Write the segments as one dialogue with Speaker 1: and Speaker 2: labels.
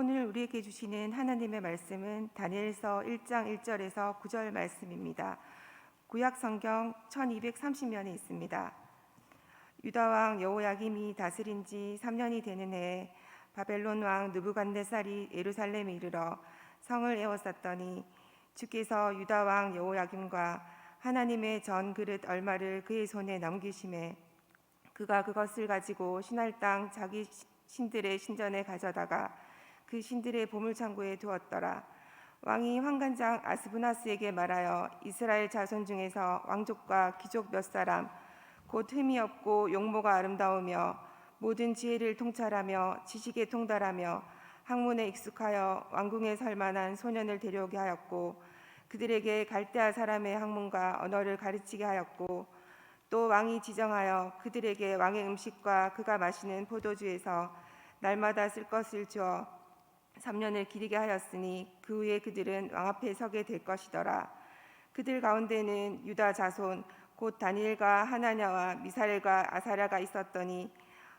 Speaker 1: 오늘 우리에게 주시는 하나님의 말씀은 다니엘서 1장 1절에서 9절 말씀입니다. 구약 성경 1230면에 있습니다. 유다 왕 여호야김이 다스린 지 3년이 되는 해에 바벨론 왕 느부갓네살이 예루살렘에 이르러 성을 에워쌌더니 주께서 유다 왕 여호야김과 하나님의 전 그릇 얼마를 그의 손에 넘기심에 그가 그것을 가지고 신할 땅 자기 신들의 신전에 가져다가 그 신들의 보물창고에 두었더라. 왕이 환관장 아스부나스에게 말하여 이스라엘 자손 중에서 왕족과 귀족 몇 사람 곧 흠이 없고 용모가 아름다우며 모든 지혜를 통찰하며 지식에 통달하며 학문에 익숙하여 왕궁에 설 만한 소년을 데려오게 하였고 그들에게 갈대아 사람의 학문과 언어를 가르치게 하였고 또 왕이 지정하여 그들에게 왕의 음식과 그가 마시는 포도주에서 날마다 쓸 것을 주어 3년을 기리게 하였으니 그 후에 그들은 왕 앞에 서게 될 것이더라. 그들 가운데는 유다 자손 곧 다니엘과 하나냐와 미사엘과 아사랴가 있었더니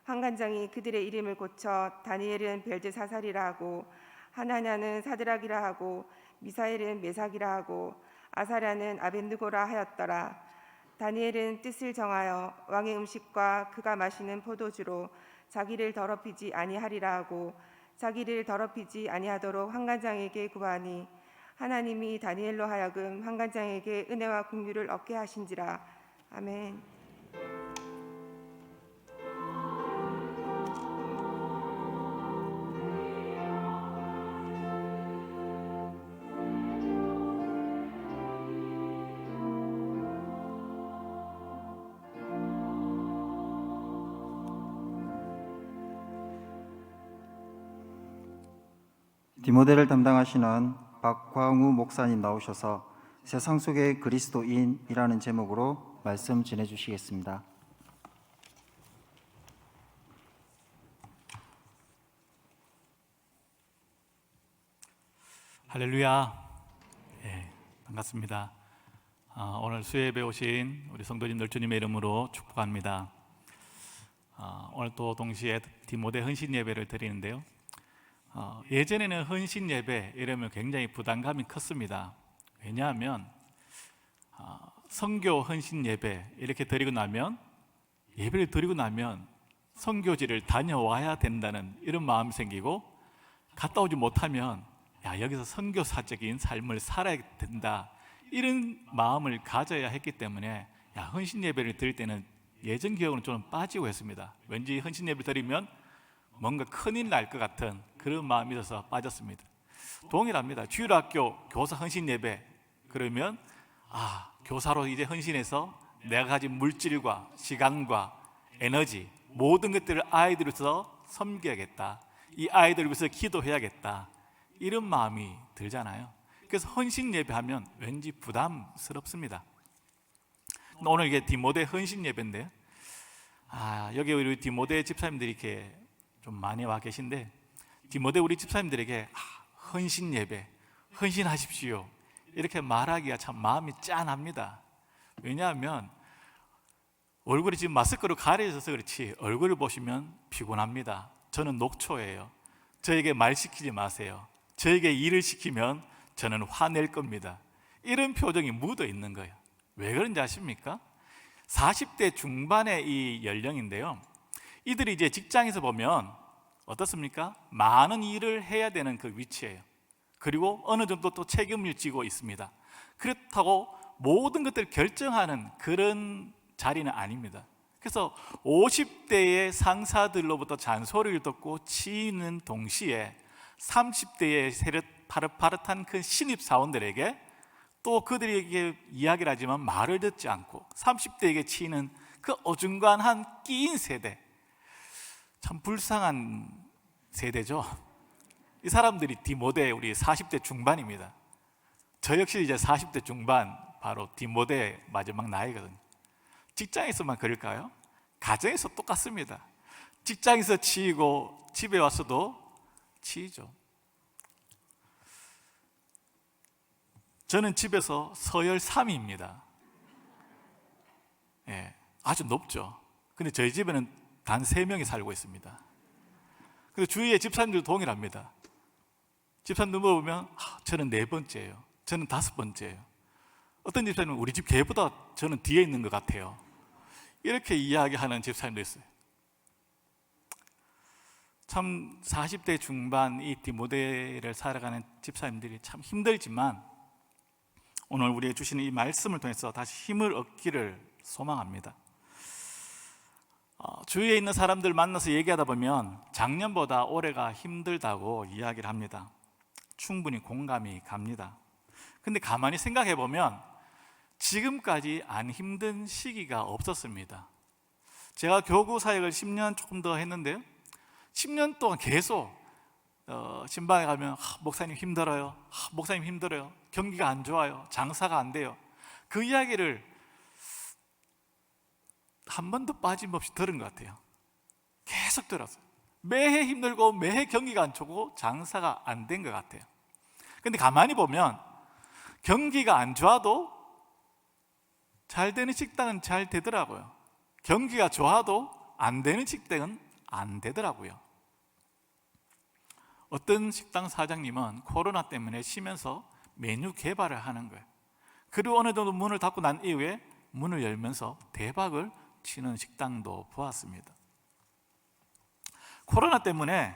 Speaker 1: 환관장이 그들의 이름을 고쳐 다니엘은 벨드사살이라 하고 하나냐는 사드락이라 하고 미사엘은 메삭이라 하고 아사랴는 아벳느고라 하였더라. 다니엘은 뜻을 정하여 왕의 음식과 그가 마시는 포도주로 자기를 더럽히지 아니하리라 하고 자기를 더럽히지 아니하도록 환관장에게 구하니 하나님이 다니엘로 하여금 환관장에게 은혜와 긍휼을 얻게 하신지라. 아멘.
Speaker 2: 디모데를 담당하시는 박광우 목사님 나오셔서 세상 속의 그리스도인이라는 제목으로 말씀 전해주시겠습니다.
Speaker 3: 할렐루야. 반갑습니다. 오늘 수요예배 오신 우리 성도님들 주님의 이름으로 축복합니다. 오늘 또 동시에 디모데 헌신 예배를 드리는데요. 예전에는 헌신 예배 이러면 굉장히 부담감이 컸습니다. 왜냐하면 선교 헌신 예배 이렇게 드리고 나면 예배를 드리고 나면 선교지를 다녀와야 된다는 이런 마음이 생기고 갔다 오지 못하면 여기서 선교사적인 삶을 살아야 된다 이런 마음을 가져야 했기 때문에 헌신 예배를 드릴 때는 예전 기억으로는 좀 빠지고 했습니다. 왠지 헌신 예배를 드리면 뭔가 큰일 날 것 같은 그런 마음이 있어서 빠졌습니다. 동일합니다. 주일학교 교사 헌신 예배 그러면 교사로 이제 헌신해서 내가 가진 물질과 시간과 에너지 모든 것들을 아이들을 위해서 섬겨야겠다, 이 아이들을 위해서 기도해야겠다 이런 마음이 들잖아요. 그래서 헌신 예배하면 왠지 부담스럽습니다. 오늘 이게 디모데 헌신 예배인데 여기 우리 디모데 집사님들이 이렇게 좀 많이 와 계신데 디모데 우리 집사님들에게 헌신 예배, 헌신하십시오 이렇게 말하기가 참 마음이 짠합니다. 왜냐하면 얼굴이 지금 마스크로 가려져서 그렇지 얼굴을 보시면 피곤합니다. 저는 녹초예요. 저에게 말 시키지 마세요. 저에게 일을 시키면 저는 화낼 겁니다. 이런 표정이 묻어 있는 거예요. 왜 그런지 아십니까? 40대 중반의 이 연령인데요, 이들이 이제 직장에서 보면 어떻습니까? 많은 일을 해야 되는 그 위치예요. 그리고 어느 정도 또 책임을 지고 있습니다. 그렇다고 모든 것들을 결정하는 그런 자리는 아닙니다. 그래서 50대의 상사들로부터 잔소리를 듣고 치이는 동시에 30대의 세력 파릇파릇한 그 신입사원들에게 또 그들에게 이야기를 하지만 말을 듣지 않고 30대에게 치이는 그 어중간한 끼인 세대, 참 불쌍한 세대죠. 이 사람들이 디모데 우리 40대 중반입니다. 저 역시 이제 40대 중반, 바로 디모데 마지막 나이거든요. 직장에서만 그럴까요? 가정에서 똑같습니다. 직장에서 치이고 집에 와서도 치이죠. 저는 집에서 서열 3위입니다. 아주 높죠. 근데 저희 집에는 단 3명이 살고 있습니다. 그래서 주위에 집사님들도 동일합니다. 집사님들 물어보면 저는 4번째예요. 저는 5번째예요. 어떤 집사님은 우리 집 개보다 저는 뒤에 있는 것 같아요. 이렇게 이야기하는 집사님도 있어요. 참 40대 중반 이 디모데를 살아가는 집사님들이 참 힘들지만 오늘 우리에게 주시는 이 말씀을 통해서 다시 힘을 얻기를 소망합니다. 주위에 있는 사람들 만나서 얘기하다 보면 작년보다 올해가 힘들다고 이야기를 합니다. 충분히 공감이 갑니다. 근데 가만히 생각해 보면 지금까지 안 힘든 시기가 없었습니다. 제가 교구 사역을 10년 조금 더 했는데요, 10년 동안 계속 신방에 가면 목사님 힘들어요, 목사님 힘들어요, 경기가 안 좋아요, 장사가 안 돼요. 그 이야기를 한 번도 빠짐없이 들은 것 같아요. 계속 들었어요. 매해 힘들고 매해 경기가 안 좋고 장사가 안 된 것 같아요. 근데 가만히 보면 경기가 안 좋아도 잘 되는 식당은 잘 되더라고요. 경기가 좋아도 안 되는 식당은 안 되더라고요. 어떤 식당 사장님은 코로나 때문에 쉬면서 메뉴 개발을 하는 거예요. 그리고 어느 정도 문을 닫고 난 이후에 문을 열면서 대박을 치는 식당도 보았습니다. 코로나 때문에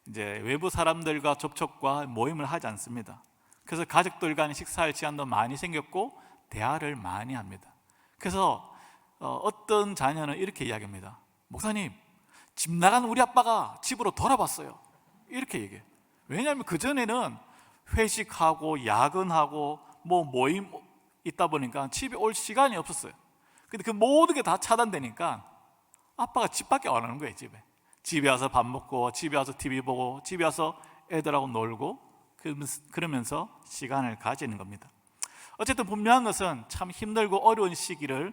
Speaker 3: 이제 외부 사람들과 접촉과 모임을 하지 않습니다. 그래서 가족들 간의 식사할 시간도 많이 생겼고 대화를 많이 합니다. 그래서 어떤 자녀는 이렇게 이야기합니다. 목사님, 집 나간 우리 아빠가 집으로 돌아왔어요. 이렇게 얘기해요. 왜냐하면 그전에는 회식하고 야근하고 모임 있다 보니까 집에 올 시간이 없었어요. 근데 그 모든 게 다 차단되니까 아빠가 집 밖에 안 오는 거예요. 집에 와서 밥 먹고, 집에 와서 TV 보고, 집에 와서 애들하고 놀고, 그러면서 시간을 가지는 겁니다. 어쨌든 분명한 것은 참 힘들고 어려운 시기를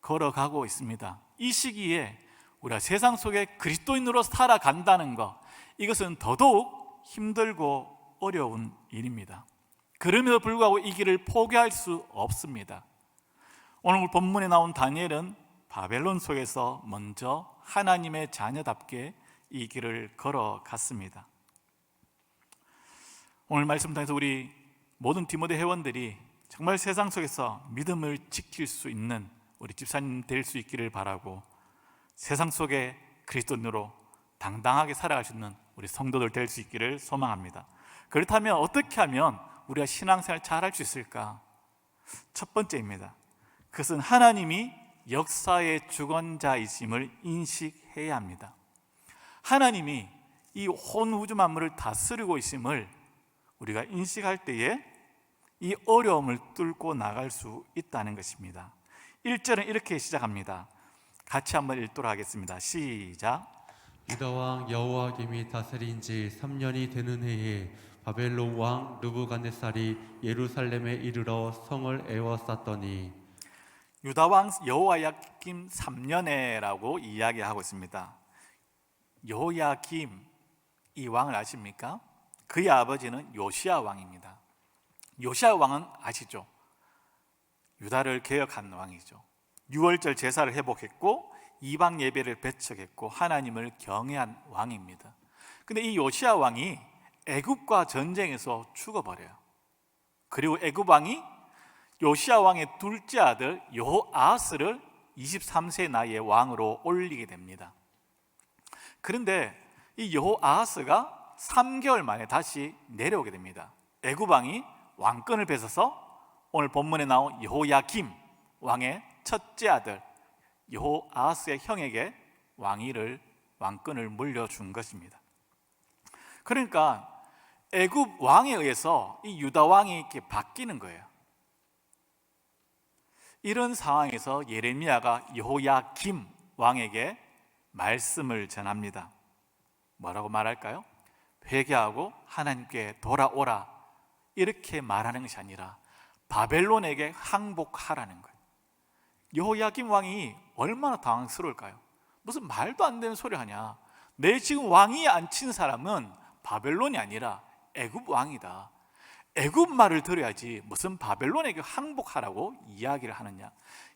Speaker 3: 걸어가고 있습니다. 이 시기에 우리가 세상 속에 그리스도인으로 살아간다는 것, 이것은 더더욱 힘들고 어려운 일입니다. 그럼에도 불구하고 이 길을 포기할 수 없습니다. 오늘 본문에 나온 다니엘은 바벨론 속에서 먼저 하나님의 자녀답게 이 길을 걸어갔습니다. 오늘 말씀 통해서 우리 모든 디모데 회원들이 정말 세상 속에서 믿음을 지킬 수 있는 우리 집사님 될 수 있기를 바라고, 세상 속에 그리스도인으로 당당하게 살아갈 수 있는 우리 성도들 될 수 있기를 소망합니다. 그렇다면 어떻게 하면 우리가 신앙생활 잘할 수 있을까? 첫 번째입니다. 그것은 하나님이 역사의 주권자이심을 인식해야 합니다. 하나님이 이 온 우주 만물을 다스리고 있음을 우리가 인식할 때에 이 어려움을 뚫고 나갈 수 있다는 것입니다. 1절은 이렇게 시작합니다. 같이 한번 읽도록 하겠습니다. 시작.
Speaker 4: 유다 왕 여호야김이 다스린 지 3년이 되는 해에 바벨론 왕 느부갓네살이 예루살렘에 이르러 성을 에워쌌더니,
Speaker 3: 유다 왕 여호야김 3년에라고 이야기하고 있습니다. 여호야김 이 왕을 아십니까? 그의 아버지는 요시야 왕입니다. 요시야 왕은 아시죠? 유다를 개혁한 왕이죠. 유월절 제사를 회복했고 이방 예배를 배척했고 하나님을 경외한 왕입니다. 근데 이 요시야 왕이 애굽과 전쟁에서 죽어버려요. 그리고 애굽 왕이 요시야 왕의 둘째 아들 여호아하스를 23세 나이에 왕으로 올리게 됩니다. 그런데 이 여호아하스가 3개월 만에 다시 내려오게 됩니다. 애굽 왕이 왕권을 뺏어서 오늘 본문에 나온 여호야김 왕의 첫째 아들 여호아하스의 형에게 왕권을 물려준 것입니다. 그러니까 애굽 왕에 의해서 이 유다 왕이 이렇게 바뀌는 거예요. 이런 상황에서 예레미야가 여호야김 왕에게 말씀을 전합니다. 뭐라고 말할까요? 회개하고 하나님께 돌아오라, 이렇게 말하는 것이 아니라 바벨론에게 항복하라는 거예요. 여호야김 왕이 얼마나 당황스러울까요? 무슨 말도 안 되는 소리 하냐? 내 지금 왕위에 앉힌 사람은 바벨론이 아니라 애굽 왕이다. 애굽 말을 들어야지 무슨 바벨론에게 항복하라고 이야기를 하느냐?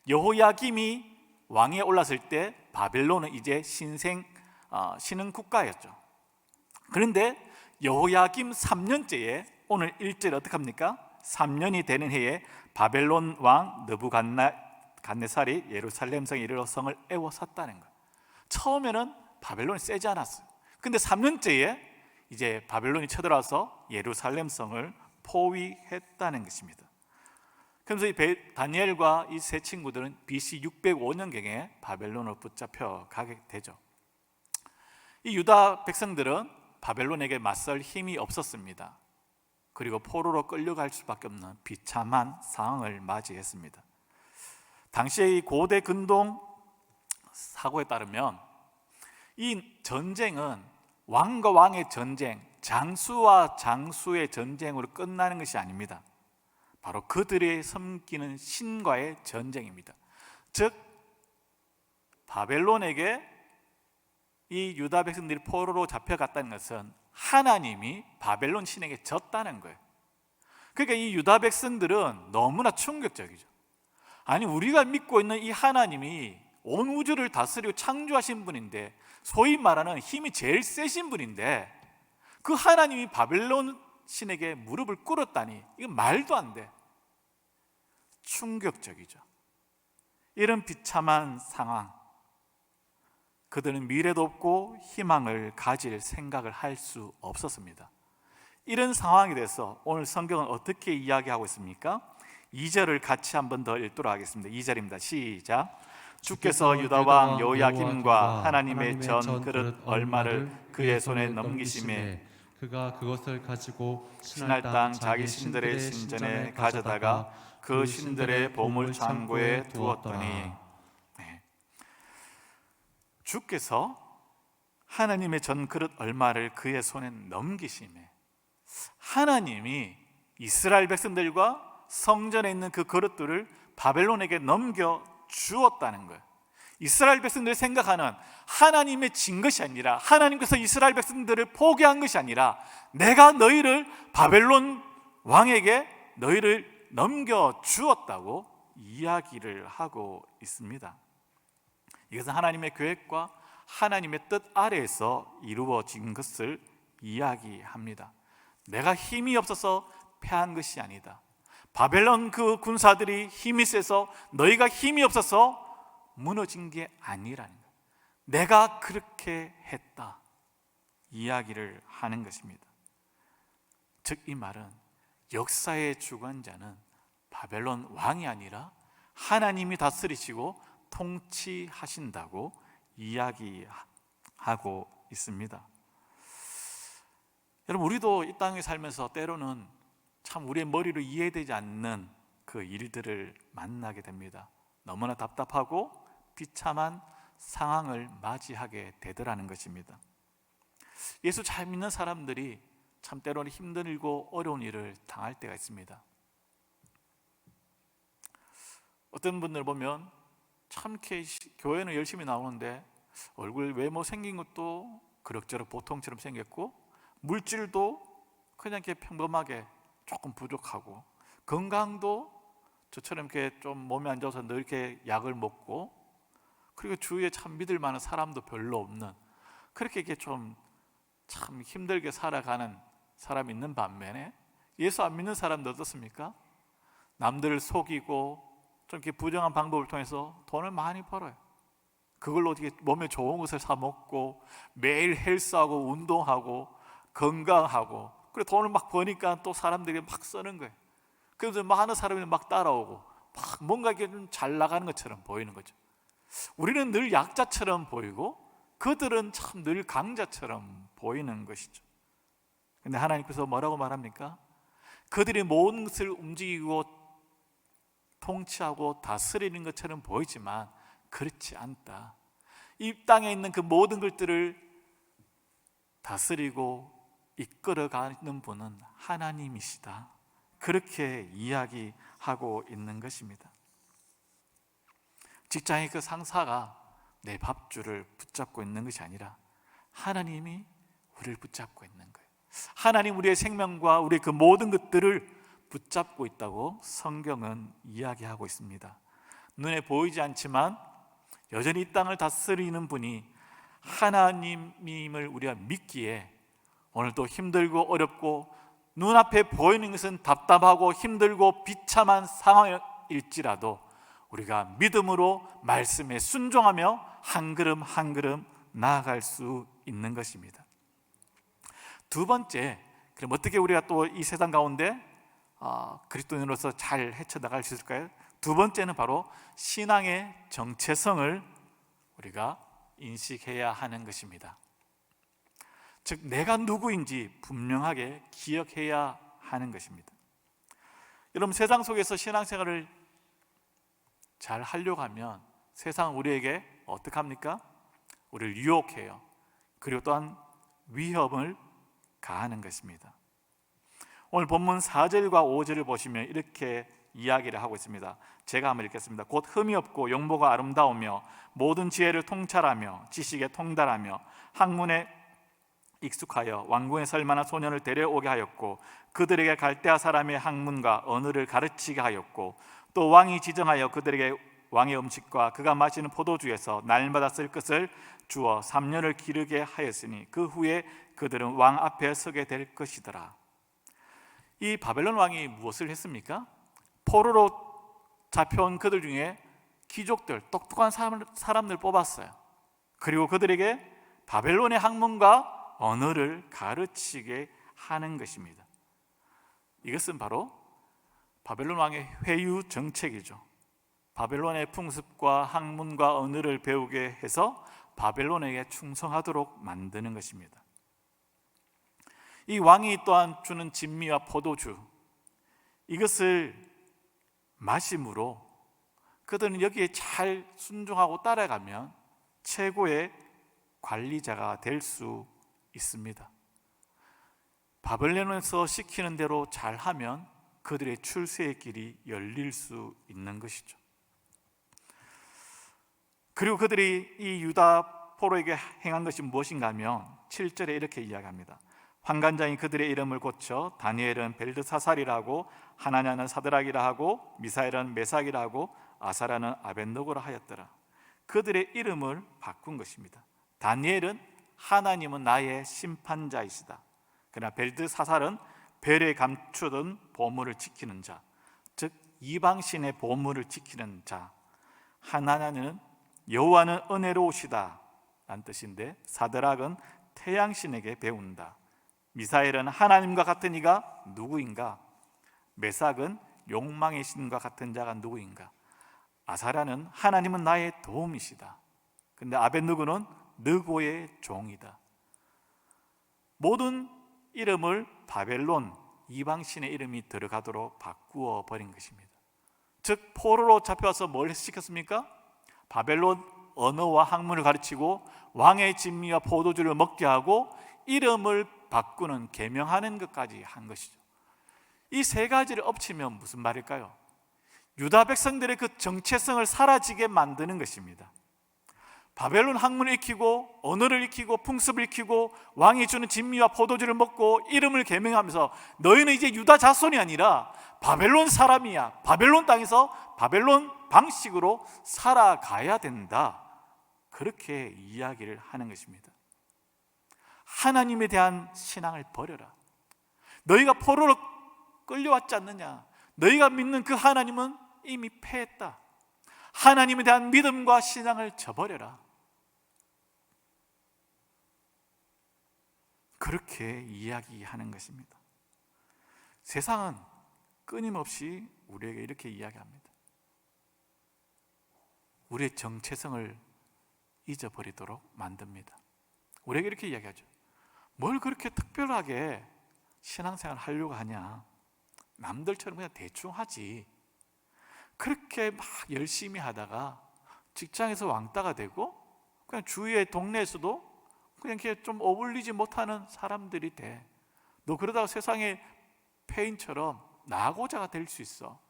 Speaker 3: 여호야김이 왕위에 올랐을 때 바벨론은 이제 신흥 국가였죠. 그런데 여호야김 3년째에 오늘 1절 어떻게 합니까? 3년이 되는 해에 바벨론 왕 느부갓네살이 예루살렘 성에 이르러 성을 에워쌌다는 거예요. 처음에는 바벨론이 세지 않았어요. 근데 3년째에 이제 바벨론이 쳐들어와서 예루살렘 성을 포위했다는 것입니다. 그래서 이 다니엘과 이 세 친구들은 BC 605년경에 바벨론으로 붙잡혀 가게 되죠. 이 유다 백성들은 바벨론에게 맞설 힘이 없었습니다. 그리고 포로로 끌려갈 수밖에 없는 비참한 상황을 맞이했습니다. 당시의 이 고대 근동 사고에 따르면 이 전쟁은 왕과 왕의 전쟁, 장수와 장수의 전쟁으로 끝나는 것이 아닙니다. 바로 그들의 섬기는 신과의 전쟁입니다. 즉 바벨론에게 이 유다 백성들이 포로로 잡혀갔다는 것은 하나님이 바벨론 신에게 졌다는 거예요. 그러니까 이 유다 백성들은 너무나 충격적이죠. 아니, 우리가 믿고 있는 이 하나님이 온 우주를 다스리고 창조하신 분인데, 소위 말하는 힘이 제일 세신 분인데, 그 하나님이 바벨론 신에게 무릎을 꿇었다니, 이건 말도 안 돼. 충격적이죠. 이런 비참한 상황, 그들은 미래도 없고 희망을 가질 생각을 할 수 없었습니다. 이런 상황에 대해서 오늘 성경은 어떻게 이야기하고 있습니까? 2절을 같이 한 번 더 읽도록 하겠습니다. 2절입니다. 시작. 주께서 유다 왕 여호야김과 하나님의 전 그릇 얼마를 그의 손에 넘기심에
Speaker 4: 그가 그것을 가지고
Speaker 3: 신할 땅 자기 신들의 신전에 가져다가 그 신들의 보물 창고에 두었더니, 주께서 하나님의 전 그릇 얼마를 그의 손에 넘기심에, 하나님이 이스라엘 백성들과 성전에 있는 그 그릇들을 바벨론에게 넘겨 주었다는 거예요. 이스라엘 백성들이 생각하는 하나님의 진 것이 아니라, 하나님께서 이스라엘 백성들을 포기한 것이 아니라, 내가 너희를 바벨론 왕에게 너희를 넘겨 주었다고 이야기를 하고 있습니다. 이것은 하나님의 계획과 하나님의 뜻 아래에서 이루어진 것을 이야기합니다. 내가 힘이 없어서 패한 것이 아니다. 바벨론 그 군사들이 힘이 세서 너희가 힘이 없어서 무너진 게 아니라는 거예요. 내가 그렇게 했다, 이야기를 하는 것입니다. 즉 이 말은 역사의 주관자는 바벨론 왕이 아니라 하나님이 다스리시고 통치하신다고 이야기하고 있습니다. 여러분, 우리도 이 땅에 살면서 때로는 참 우리의 머리로 이해되지 않는 그 일들을 만나게 됩니다. 너무나 답답하고 비참한 상황을 맞이하게 되더라는 것입니다. 예수 잘 믿는 사람들이 참 때로는 힘들고 어려운 일을 당할 때가 있습니다. 어떤 분들 보면 참 이렇게 교회는 열심히 나오는데 얼굴 외모 생긴 것도 그럭저럭 보통처럼 생겼고, 물질도 그냥 이렇게 평범하게 조금 부족하고, 건강도 저처럼 이렇게 좀 몸이 안 좋아서 늘 이렇게 약을 먹고, 그리고 주위에 참 믿을 만한 사람도 별로 없는, 그렇게 이렇게 좀 참 힘들게 살아가는 사람이 있는 반면에, 예수 안 믿는 사람도 어떻습니까? 남들을 속이고 좀 이렇게 부정한 방법을 통해서 돈을 많이 벌어요. 그걸로 어떻게 몸에 좋은 것을 사 먹고 매일 헬스하고 운동하고 건강하고, 그래 돈을 막 버니까 또 사람들이 막 쓰는 거예요. 그래서 많은 사람이 막 따라오고 막 뭔가 이게 좀 잘 나가는 것처럼 보이는 거죠. 우리는 늘 약자처럼 보이고 그들은 참 늘 강자처럼 보이는 것이죠. 근데 하나님께서 뭐라고 말합니까? 그들이 모든 것을 움직이고 통치하고 다스리는 것처럼 보이지만 그렇지 않다. 이 땅에 있는 그 모든 것들을 다스리고 이끌어가는 분은 하나님이시다. 그렇게 이야기하고 있는 것입니다. 직장의 그 상사가 내 밥줄을 붙잡고 있는 것이 아니라 하나님이 우리를 붙잡고 있는 거예요. 하나님 우리의 생명과 우리의 그 모든 것들을 붙잡고 있다고 성경은 이야기하고 있습니다. 눈에 보이지 않지만 여전히 이 땅을 다스리는 분이 하나님임을 우리가 믿기에 오늘도 힘들고 어렵고 눈앞에 보이는 것은 답답하고 힘들고 비참한 상황일지라도 우리가 믿음으로 말씀에 순종하며 한 걸음 한 걸음 나아갈 수 있는 것입니다. 두 번째, 그럼 어떻게 우리가 또 이 세상 가운데 그리스도인으로서 잘 헤쳐나갈 수 있을까요? 두 번째는 바로 신앙의 정체성을 우리가 인식해야 하는 것입니다. 즉 내가 누구인지 분명하게 기억해야 하는 것입니다. 여러분, 세상 속에서 신앙생활을 잘 하려고 하면 세상은 우리에게 어떻게 합니까? 우리를 유혹해요. 그리고 또한 위협을 가하는 것입니다. 오늘 본문 4절과 5절을 보시면 이렇게 이야기를 하고 있습니다. 제가 한번 읽겠습니다. 곧 흠이 없고 용모가 아름다우며 모든 지혜를 통찰하며 지식에 통달하며 학문에 익숙하여 왕궁에 설 만한 소년을 데려오게 하였고 그들에게 갈대아 사람의 학문과 언어를 가르치게 하였고 또 왕이 지정하여 그들에게 왕의 음식과 그가 마시는 포도주에서 날마다 쓸 것을 주어 3년을 기르게 하였으니 그 후에 그들은 왕 앞에 서게 될 것이더라. 이 바벨론 왕이 무엇을 했습니까? 포로로 잡혀온 그들 중에 귀족들, 똑똑한 사람들 뽑았어요. 그리고 그들에게 바벨론의 학문과 언어를 가르치게 하는 것입니다. 이것은 바로 바벨론 왕의 회유 정책이죠. 바벨론의 풍습과 학문과 언어를 배우게 해서 바벨론에게 충성하도록 만드는 것입니다. 이 왕이 또한 주는 진미와 포도주, 이것을 마심으로 그들은 여기에 잘 순종하고 따라가면 최고의 관리자가 될 수 있습니다. 바벨론에서 시키는 대로 잘하면 그들의 출세의 길이 열릴 수 있는 것이죠. 그리고 그들이 이 유다 포로에게 행한 것이 무엇인가 하면 7절에 이렇게 이야기합니다. 환관장이 그들의 이름을 고쳐 다니엘은 벨드사살이라 하고 하나냐는 사드락이라 하고 미사엘은 메삭이라 하고 아사라는 아벤노고라 하였더라. 그들의 이름을 바꾼 것입니다. 다니엘은 하나님은 나의 심판자이시다. 그러나 벨드사살은 벨에 감추던 보물을 지키는 자, 즉 이방신의 보물을 지키는 자. 하나냐는 여호와는 은혜로우시다 라는 뜻인데 사드락은 태양신에게 배운다. 미사엘은 하나님과 같은 이가 누구인가? 메삭은 욕망의 신과 같은 자가 누구인가? 아사라는 하나님은 나의 도움이시다. 근데 아벤누고는 느고의 종이다. 모든 이름을 바벨론 이방신의 이름이 들어가도록 바꾸어 버린 것입니다. 즉 포로로 잡혀서 뭘 시켰습니까? 바벨론 언어와 학문을 가르치고 왕의 진미와 포도주를 먹게 하고 이름을 바꾸는 계명하는 것까지 한 것이죠. 이 세 가지를 엎치면 무슨 말일까요? 유다 백성들의 그 정체성을 사라지게 만드는 것입니다. 바벨론 학문을 익히고 언어를 익히고 풍습을 익히고 왕이 주는 진미와 포도주를 먹고 이름을 계명하면서 너희는 이제 유다 자손이 아니라 바벨론 사람이야. 바벨론 땅에서 바벨론 방식으로 살아가야 된다. 그렇게 이야기를 하는 것입니다. 하나님에 대한 신앙을 버려라. 너희가 포로로 끌려왔지 않느냐? 너희가 믿는 그 하나님은 이미 패했다. 하나님에 대한 믿음과 신앙을 저버려라. 그렇게 이야기하는 것입니다. 세상은 끊임없이 우리에게 이렇게 이야기합니다. 우리의 정체성을 잊어버리도록 만듭니다. 우리에게 이렇게 이야기하죠. 뭘 그렇게 특별하게 신앙생활 하려고 하냐? 남들처럼 그냥 대충 하지. 그렇게 막 열심히 하다가 직장에서 왕따가 되고 그냥 주위의 동네에서도 그냥 이렇게 좀 어울리지 못하는 사람들이 돼. 너 그러다가 세상의 폐인처럼 나고자가 될 수 있어.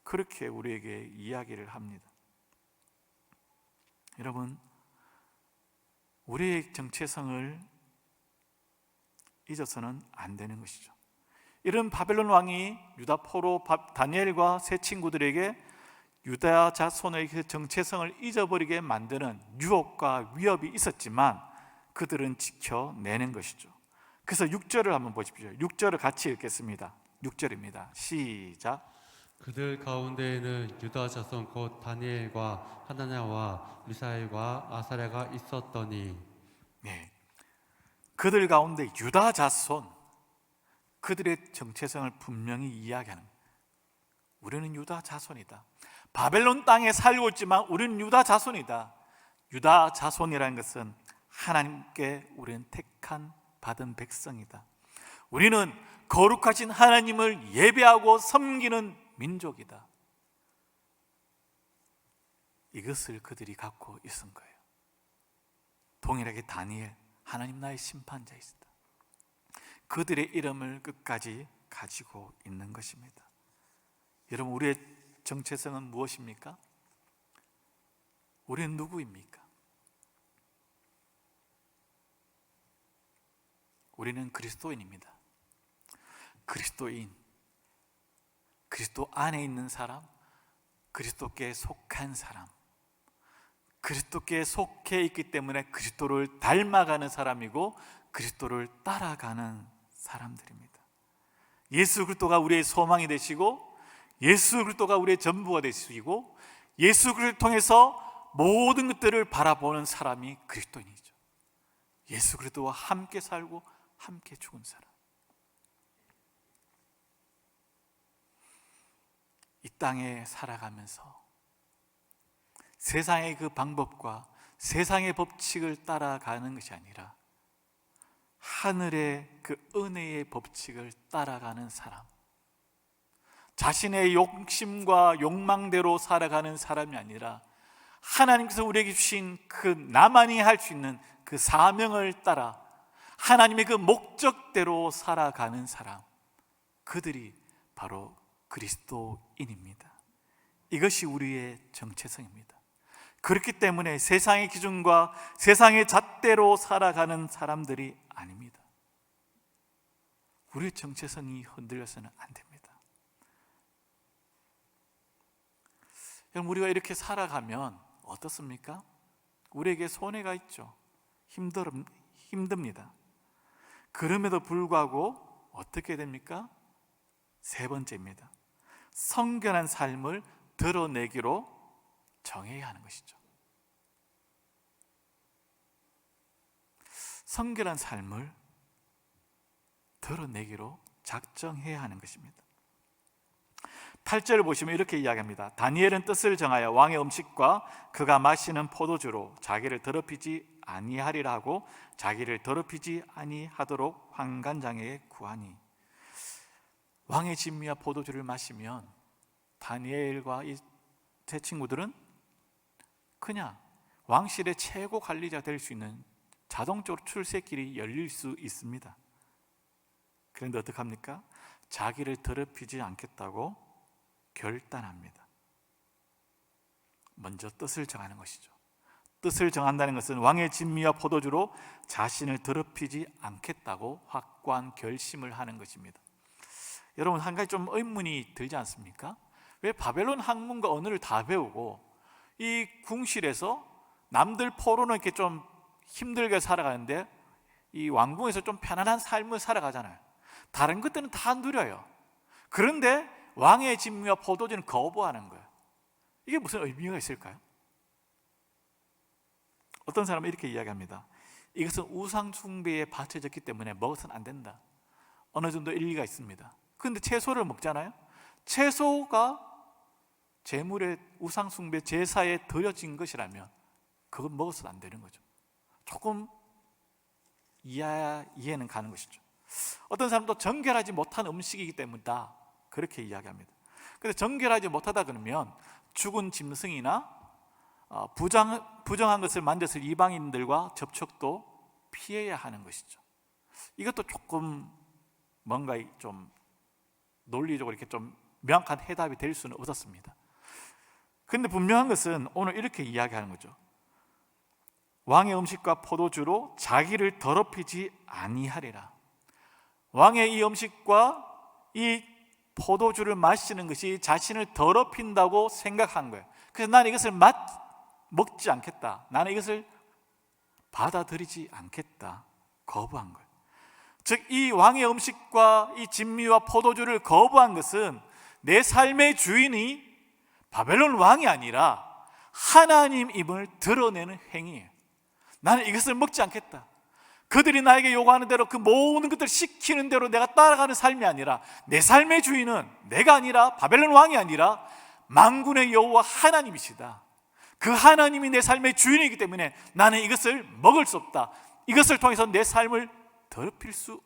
Speaker 3: 그렇게 우리에게 이야기를 합니다. 여러분, 우리의 정체성을 잊어서는 안 되는 것이죠. 이런 바벨론 왕이 유다 포로 다니엘과 세 친구들에게 유다 자손의 그 정체성을 잊어버리게 만드는 유혹과 위협이 있었지만 그들은 지켜내는 것이죠. 그래서 6절을 한번 보십시오. 6절을 같이 읽겠습니다. 6절입니다. 시작.
Speaker 4: 그들 가운데에는 유다 자손 곧 다니엘과 하나냐와 미사엘과 아사랴가 있었더니
Speaker 3: 네. 그들 가운데 유다 자손, 그들의 정체성을 분명히 이야기하는, 우리는 유다 자손이다. 바벨론 땅에 살고 있지만 우리는 유다 자손이다. 유다 자손이라는 것은 하나님께 우리는 택한 받은 백성이다. 우리는 거룩하신 하나님을 예배하고 섬기는 민족이다. 이것을 그들이 갖고 있은 거예요. 동일하게 다니엘, 하나님 나의 심판자이시다. 그들의 이름을 끝까지 가지고 있는 것입니다. 여러분, 우리의 정체성은 무엇입니까? 우리는 누구입니까? 우리는 그리스도인입니다. 그리스도인, 그리스도 안에 있는 사람, 그리스도께 속한 사람, 그리스도께 속해 있기 때문에 그리스도를 닮아가는 사람이고 그리스도를 따라가는 사람들입니다. 예수 그리스도가 우리의 소망이 되시고 예수 그리스도가 우리의 전부가 되시고 예수 그리스도를 통해서 모든 것들을 바라보는 사람이 그리스도인이죠. 예수 그리스도와 함께 살고 함께 죽은 사람. 이 땅에 살아가면서 세상의 그 방법과 세상의 법칙을 따라가는 것이 아니라 하늘의 그 은혜의 법칙을 따라가는 사람, 자신의 욕심과 욕망대로 살아가는 사람이 아니라 하나님께서 우리에게 주신 그 나만이 할 수 있는 그 사명을 따라 하나님의 그 목적대로 살아가는 사람, 그들이 바로 그리스도인입니다. 이것이 우리의 정체성입니다. 그렇기 때문에 세상의 기준과 세상의 잣대로 살아가는 사람들이 아닙니다. 우리의 정체성이 흔들려서는 안 됩니다. 여러분, 우리가 이렇게 살아가면 어떻습니까? 우리에게 손해가 있죠. 힘듭니다. 그럼에도 불구하고 어떻게 됩니까? 세 번째입니다. 성결한 삶을 드러내기로 정해야 하는 것이죠. 성결한 삶을 드러내기로 작정해야 하는 것입니다. 8절을 보시면 이렇게 이야기합니다. 다니엘은 뜻을 정하여 왕의 음식과 그가 마시는 포도주로 자기를 더럽히지 아니하리라 하고 자기를 더럽히지 아니하도록 환관장에게 구하니. 왕의 진미와 포도주를 마시면 다니엘과 이 세 친구들은 그냥 왕실의 최고 관리자 될 수 있는 자동적으로 출세길이 열릴 수 있습니다. 그런데 어떡합니까? 자기를 더럽히지 않겠다고 결단합니다. 먼저 뜻을 정하는 것이죠. 뜻을 정한다는 것은 왕의 진미와 포도주로 자신을 더럽히지 않겠다고 확고한 결심을 하는 것입니다. 여러분, 한 가지 좀 의문이 들지 않습니까? 왜 바벨론 학문과 언어를 다 배우고 이 궁실에서 남들 포로는 이렇게 좀 힘들게 살아가는데 이 왕궁에서 좀 편안한 삶을 살아가잖아요. 다른 것들은 다 누려요. 그런데 왕의 진미와 포도주는 거부하는 거예요. 이게 무슨 의미가 있을까요? 어떤 사람은 이렇게 이야기합니다. 이것은 우상 숭배에 바쳐졌기 때문에 먹어서는 안 된다. 어느 정도 일리가 있습니다. 그런데 채소를 먹잖아요. 채소가 제물의 우상 숭배 제사에 드려진 것이라면 그건 먹어서는 안 되는 거죠. 조금 이해는 가는 것이죠. 어떤 사람도 정결하지 못한 음식이기 때문이다, 그렇게 이야기합니다. 그래서 정결하지 못하다 그러면 죽은 짐승이나 부정한 것을 만졌을 이방인들과 접촉도 피해야 하는 것이죠. 이것도 조금 뭔가 좀 논리적으로 이렇게 좀 명확한 해답이 될 수는 없었습니다. 그런데 분명한 것은 오늘 이렇게 이야기하는 거죠. 왕의 음식과 포도주로 자기를 더럽히지 아니하리라. 왕의 이 음식과 이 포도주를 마시는 것이 자신을 더럽힌다고 생각한 거예요. 그래서 나는 이것을 먹지 않겠다, 나는 이것을 받아들이지 않겠다, 거부한 거예요. 즉 이 왕의 음식과 이 진미와 포도주를 거부한 것은 내 삶의 주인이 바벨론 왕이 아니라 하나님임을 드러내는 행위예요. 나는 이것을 먹지 않겠다. 그들이 나에게 요구하는 대로 그 모든 것들을 시키는 대로 내가 따라가는 삶이 아니라 내 삶의 주인은 내가 아니라 바벨론 왕이 아니라 만군의 여호와 하나님이시다. 그 하나님이 내 삶의 주인이기 때문에 나는 이것을 먹을 수 없다. 이것을 통해서 내 삶을 더럽힐 수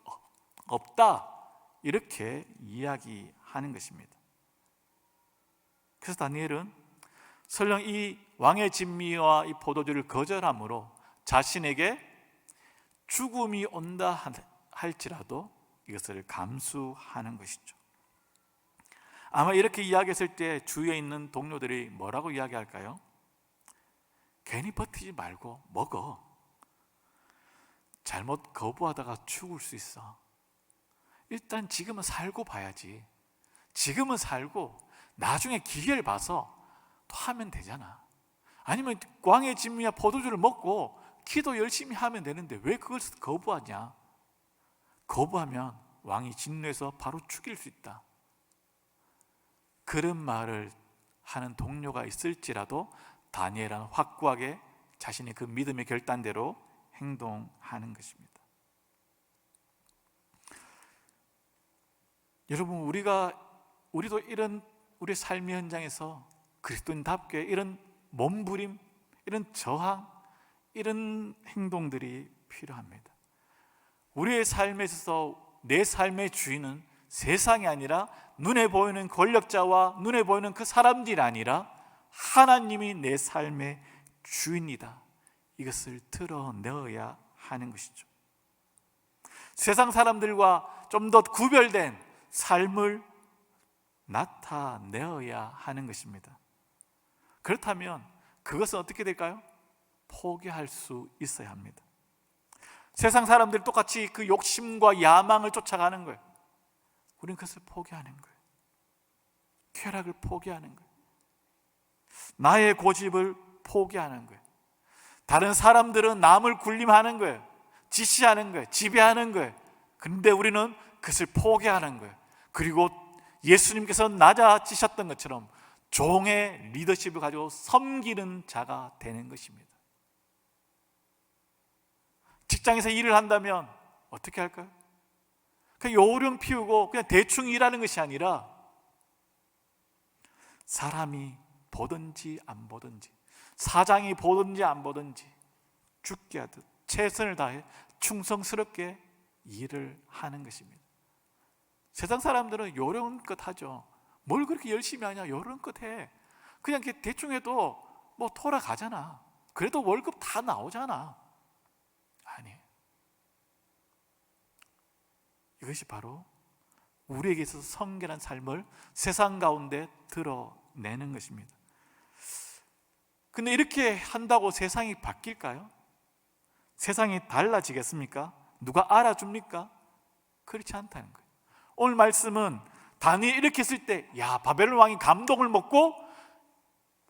Speaker 3: 없다. 이렇게 이야기하는 것입니다. 그래서 다니엘은 설령 이 왕의 진미와 이 포도주를 거절함으로 자신에게 죽음이 온다 할지라도 이것을 감수하는 것이죠. 아마 이렇게 이야기했을 때 주위에 있는 동료들이 뭐라고 이야기할까요? 괜히 버티지 말고 먹어. 잘못 거부하다가 죽을 수 있어. 일단 지금은 살고 봐야지. 지금은 살고 나중에 기회를 봐서 또 하면 되잖아. 아니면 왕의 진미와 포도주를 먹고 기도 열심히 하면 되는데 왜 그걸 거부하냐? 거부하면 왕이 진노해서 바로 죽일 수 있다. 그런 말을 하는 동료가 있을지라도 다니엘은 확고하게 자신의 그 믿음의 결단대로 행동하는 것입니다. 여러분, 우리도 이런 우리 삶의 현장에서 그리스도인답게 이런 몸부림, 이런 저항, 이런 행동들이 필요합니다. 우리의 삶에 있어서 내 삶의 주인은 세상이 아니라 눈에 보이는 권력자와 눈에 보이는 그 사람들이 아니라 하나님이 내 삶의 주인이다. 이것을 드러내어야 하는 것이죠. 세상 사람들과 좀 더 구별된 삶을 나타내어야 하는 것입니다. 그렇다면 그것은 어떻게 될까요? 포기할 수 있어야 합니다. 세상 사람들 똑같이 그 욕심과 야망을 쫓아가는 거예요. 우리는 그것을 포기하는 거예요. 쾌락을 포기하는 거예요. 나의 고집을 포기하는 거예요. 다른 사람들은 남을 군림하는 거예요. 지시하는 거예요. 지배하는 거예요. 그런데 우리는 그것을 포기하는 거예요. 그리고 예수님께서 낮아지셨던 것처럼 종의 리더십을 가지고 섬기는 자가 되는 것입니다. 직장에서 일을 한다면 어떻게 할까요? 그냥 요령 피우고 그냥 대충 일하는 것이 아니라 사람이 보든지 안 보든지, 사장이 보든지 안 보든지 죽게 하듯 최선을 다해 충성스럽게 일을 하는 것입니다. 세상 사람들은 요령껏 하죠. 뭘 그렇게 열심히 하냐? 요령껏 해. 그냥 이렇게 대충 해도 뭐 돌아가잖아. 그래도 월급 다 나오잖아. 아니, 이것이 바로 우리에게 있어서 성결한 삶을 세상 가운데 드러내는 것입니다. 근데 이렇게 한다고 세상이 바뀔까요? 세상이 달라지겠습니까? 누가 알아줍니까? 그렇지 않다는 거예요. 오늘 말씀은 다니엘이 이렇게 했을 때, 야, 바벨론 왕이 감동을 먹고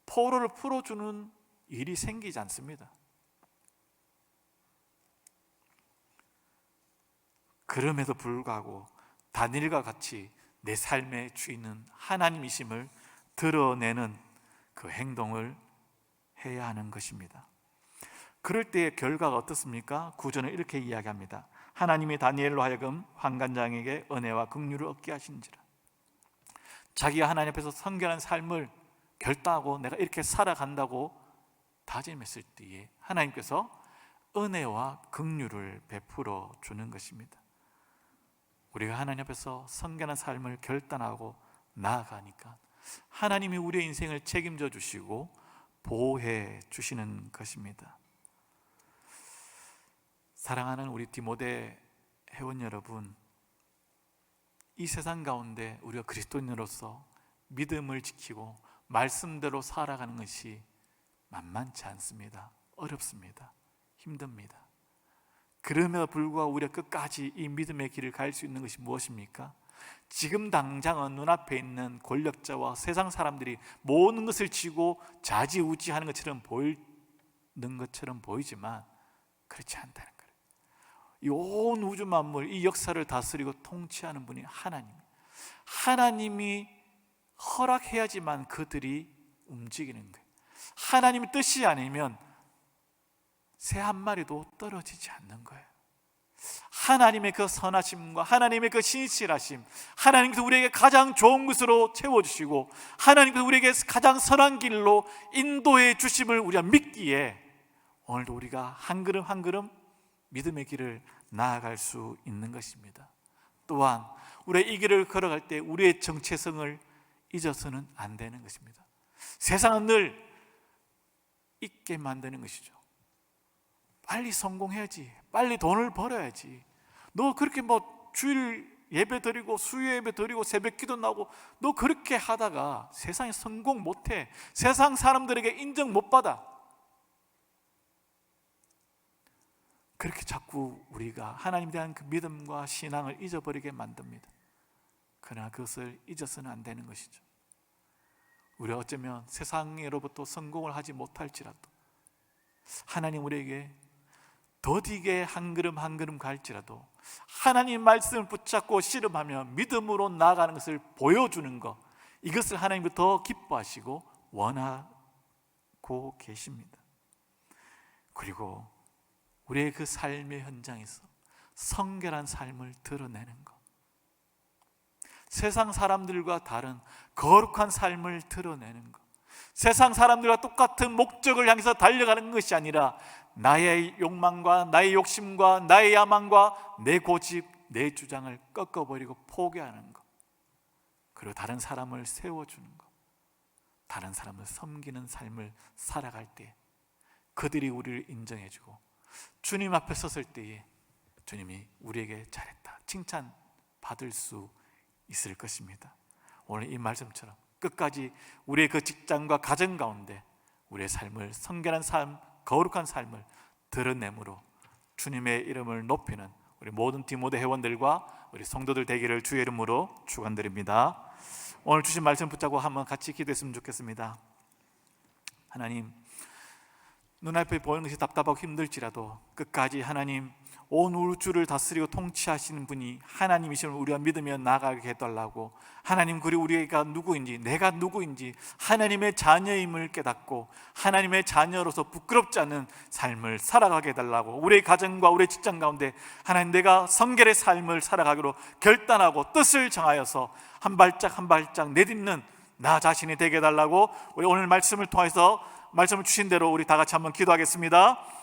Speaker 3: 포로를 풀어주는 일이 생기지 않습니다. 그럼에도 불구하고 다니엘과 같이 내 삶의 주인은 하나님이심을 드러내는 그 행동을 해야 하는 것입니다. 그럴 때의 결과가 어떻습니까? 구절은 이렇게 이야기합니다. 하나님이 다니엘로 하여금 환관장에게 은혜와 긍휼을 얻게 하신지라. 자기가 하나님 앞에서 성결한 삶을 결단하고 내가 이렇게 살아간다고 다짐했을 때에 하나님께서 은혜와 긍휼을 베풀어 주는 것입니다. 우리가 하나님 앞에서 성결한 삶을 결단하고 나아가니까 하나님이 우리의 인생을 책임져 주시고 보호해 주시는 것입니다. 사랑하는 우리 디모데 회원 여러분, 이 세상 가운데 우리가 그리스도인으로서 믿음을 지키고 말씀대로 살아가는 것이 만만치 않습니다. 어렵습니다. 힘듭니다. 그럼에도 불구하고 우리가 끝까지 이 믿음의 길을 갈 수 있는 것이 무엇입니까? 지금 당장은 눈앞에 있는 권력자와 세상 사람들이 모든 것을 쥐고 좌지우지하는 것처럼 보이는 것처럼 보이지만 그렇지 않다는 거예요. 이 온 우주 만물, 이 역사를 다스리고 통치하는 분이 하나님이 허락해야지만 그들이 움직이는 거예요. 하나님의 뜻이 아니면 새 한 마리도 떨어지지 않는 거예요. 하나님의 그 선하심과 하나님의 그 신실하심, 하나님께서 우리에게 가장 좋은 것으로 채워주시고 하나님께서 우리에게 가장 선한 길로 인도해 주심을 우리가 믿기에 오늘도 우리가 한 걸음 한 걸음 믿음의 길을 나아갈 수 있는 것입니다. 또한 우리가 이 길을 걸어갈 때 우리의 정체성을 잊어서는 안 되는 것입니다. 세상은 늘 잊게 만드는 것이죠. 빨리 성공해야지, 빨리 돈을 벌어야지, 너 그렇게 주일 예배 드리고 수요 예배 드리고 새벽 기도 나오고 너 그렇게 하다가 세상에 성공 못해, 세상 사람들에게 인정 못 받아. 그렇게 자꾸 우리가 하나님에 대한 그 믿음과 신앙을 잊어버리게 만듭니다. 그러나 그것을 잊어서는 안 되는 것이죠. 우리가 어쩌면 세상으로부터 성공을 하지 못할지라도 하나님 우리에게 더디게 한 걸음 한 걸음 갈지라도 하나님 말씀을 붙잡고 씨름하며 믿음으로 나아가는 것을 보여주는 것, 이것을 하나님이 더 기뻐하시고 원하고 계십니다. 그리고 우리의 그 삶의 현장에서 성결한 삶을 드러내는 것, 세상 사람들과 다른 거룩한 삶을 드러내는 것, 세상 사람들과 똑같은 목적을 향해서 달려가는 것이 아니라 나의 욕망과 나의 욕심과 나의 야망과 내 고집, 내 주장을 꺾어버리고 포기하는 것, 그리고 다른 사람을 세워주는 것, 다른 사람을 섬기는 삶을 살아갈 때 그들이 우리를 인정해주고 주님 앞에 섰을 때에 주님이 우리에게 잘했다 칭찬받을 수 있을 것입니다. 오늘 이 말씀처럼 끝까지 우리의 그 직장과 가정 가운데 우리의 삶을 성결한 삶, 거룩한 삶을 드러내므로 주님의 이름을 높이는 우리 모든 디모데 회원들과 우리 성도들 되기를 주의 이름으로 축원드립니다. 오늘 주신 말씀 붙잡고 한번 같이 기도했으면 좋겠습니다. 하나님, 눈앞에 보이는 것이 답답하고 힘들지라도 끝까지 하나님 온 우주를 다스리고 통치하시는 분이 하나님이심을 우리가 믿으며 나아가게 해달라고, 하나님 그리고 우리가 누구인지, 내가 누구인지 하나님의 자녀임을 깨닫고 하나님의 자녀로서 부끄럽지 않은 삶을 살아가게 해달라고, 우리의 가정과 우리의 직장 가운데 하나님 내가 성결의 삶을 살아가기로 결단하고 뜻을 정하여서 한 발짝 한 발짝 내딛는 나 자신이 되게 해달라고, 우리 오늘 말씀을 통해서 말씀을 주신 대로 우리 다 같이 한번 기도하겠습니다.